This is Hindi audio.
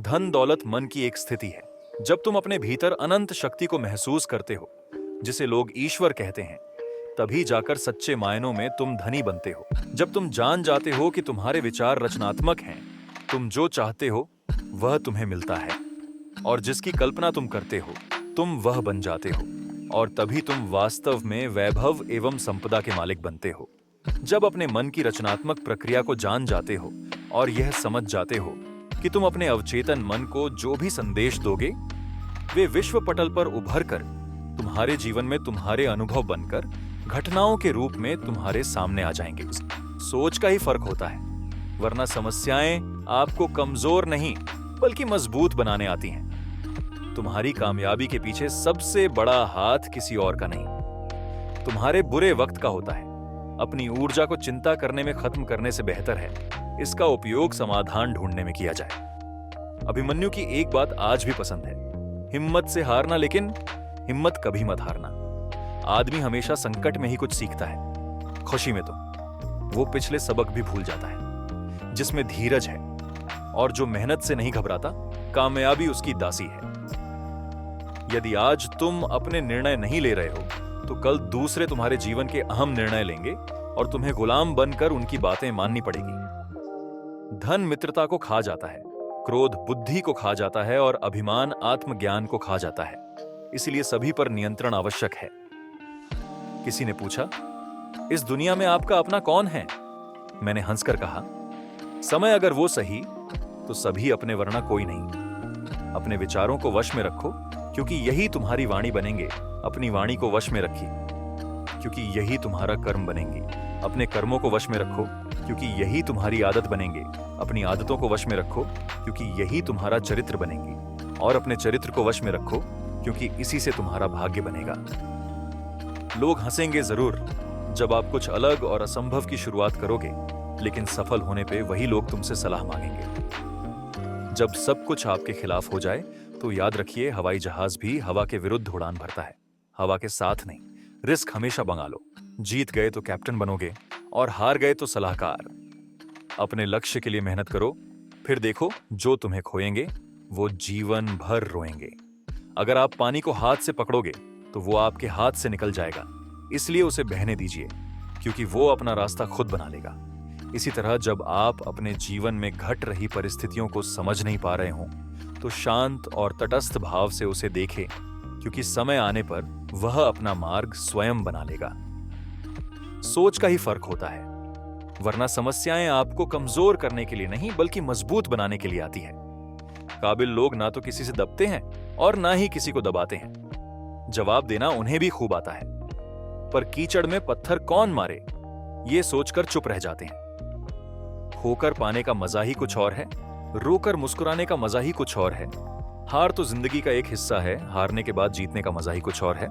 धन दौलत मन की एक स्थिति है। जब तुम अपने भीतर अनंत शक्ति को महसूस करते हो, जिसे लोग ईश्वर कहते हैं, तभी जाकर सच्चे मायनों में तुम धनी बनते हो। जब तुम जान जाते हो कि तुम्हारे विचार रचनात्मक हैं, तुम जो चाहते हो वह तुम्हें मिलता है, और जिसकी कल्पना तुम करते हो तुम वह बन जाते हो, और तभी तुम वास्तव में वैभव एवं संपदा के मालिक बनते हो। जब अपने मन की रचनात्मक प्रक्रिया को जान जाते हो और यह समझ जाते हो कि तुम अपने अवचेतन मन को जो भी संदेश दोगे, वे विश्व पटल पर उभर कर तुम्हारे जीवन में तुम्हारे अनुभव बनकर घटनाओं के रूप में तुम्हारे सामने आ जाएंगे। सोच का ही फर्क होता है, वरना समस्याएं आपको कमजोर नहीं बल्कि मजबूत बनाने आती हैं। तुम्हारी कामयाबी के पीछे सबसे बड़ा हाथ किसी और का नहीं, तुम्हारे बुरे वक्त का होता है। अपनी ऊर्जा को चिंता करने में खत्म करने से बेहतर है इसका उपयोग समाधान ढूंढने में किया जाए। अभिमन्यु की एक बात आज भी पसंद है, हिम्मत से हारना, लेकिन हिम्मत कभी मत हारना। आदमी हमेशा संकट में ही कुछ सीखता है, खुशी में तो वो पिछले सबक भी भूल जाता है। जिसमें धीरज है और जो मेहनत से नहीं घबराता, कामयाबी उसकी दासी है। यदि आज तुम अपने निर्णय नहीं ले रहे हो तो कल दूसरे तुम्हारे जीवन के अहम निर्णय लेंगे और तुम्हें गुलाम बनकर उनकी बातें माननी पड़ेगी। धन मित्रता को खा जाता है, क्रोध बुद्धि को खा जाता है और अभिमान आत्मज्ञान को खा जाता है। इसलिए सभी पर नियंत्रण आवश्यक है। किसी ने पूछा, इस दुनिया में आपका अपना कौन है? मैंने हंसकर कहा, समय अगर वो सही तो सभी अपने, वरना कोई नहीं। अपने विचारों को वश में रखो क्योंकि यही तुम्हारी वाणी बनेंगे। अपनी वाणी को वश में रखिए क्योंकि यही तुम्हारा कर्म बनेंगे। अपने कर्मों को वश में रखो क्योंकि यही तुम्हारी आदत बनेंगे। अपनी आदतों को वश में रखो क्योंकि यही तुम्हारा चरित्र बनेंगे, और अपने चरित्र को वश में रखो क्योंकि इसी से तुम्हारा भाग्य बनेगा। लोग हंसेंगे जरूर जब आप कुछ अलग और असंभव की शुरुआत करोगे, लेकिन सफल होने पे वही लोग तुमसे सलाह मांगेंगे। जब सब कुछ आपके खिलाफ हो जाए तो याद रखिए, हवाई जहाज भी हवा के विरुद्ध उड़ान भरता है, हवा के साथ नहीं। रिस्क हमेशा मंगा लो, जीत गए तो कैप्टन बनोगे और हार गए तो सलाहकार। अपने लक्ष्य के लिए मेहनत करो, फिर देखो जो तुम्हें खोएंगे वो जीवन भर रोएंगे। अगर आप पानी को हाथ से पकड़ोगे तो वो आपके हाथ से निकल जाएगा, इसलिए उसे बहने दीजिए क्योंकि वो अपना रास्ता खुद बना लेगा। इसी तरह जब आप अपने जीवन में घट रही परिस्थितियों को समझ नहीं पा रहे हों तो शांत और तटस्थ भाव से उसे देखें, क्योंकि समय आने पर वह अपना मार्ग स्वयं बना लेगा। सोच का ही फर्क होता है, वरना समस्याएं आपको कमजोर करने के लिए नहीं बल्कि मजबूत बनाने के लिए आती है। काबिल लोग ना तो किसी से दबते हैं और ना ही किसी को दबाते हैं। जवाब देना उन्हें भी खूब आता है, पर कीचड़ में पत्थर कौन मारे ये सोचकर चुप रह जाते हैं। खोकर पाने का मजा ही कुछ और है, रोकर मुस्कुराने का मजा ही कुछ और है। हार तो जिंदगी का एक हिस्सा है, हारने के बाद जीतने का मजा ही कुछ और है।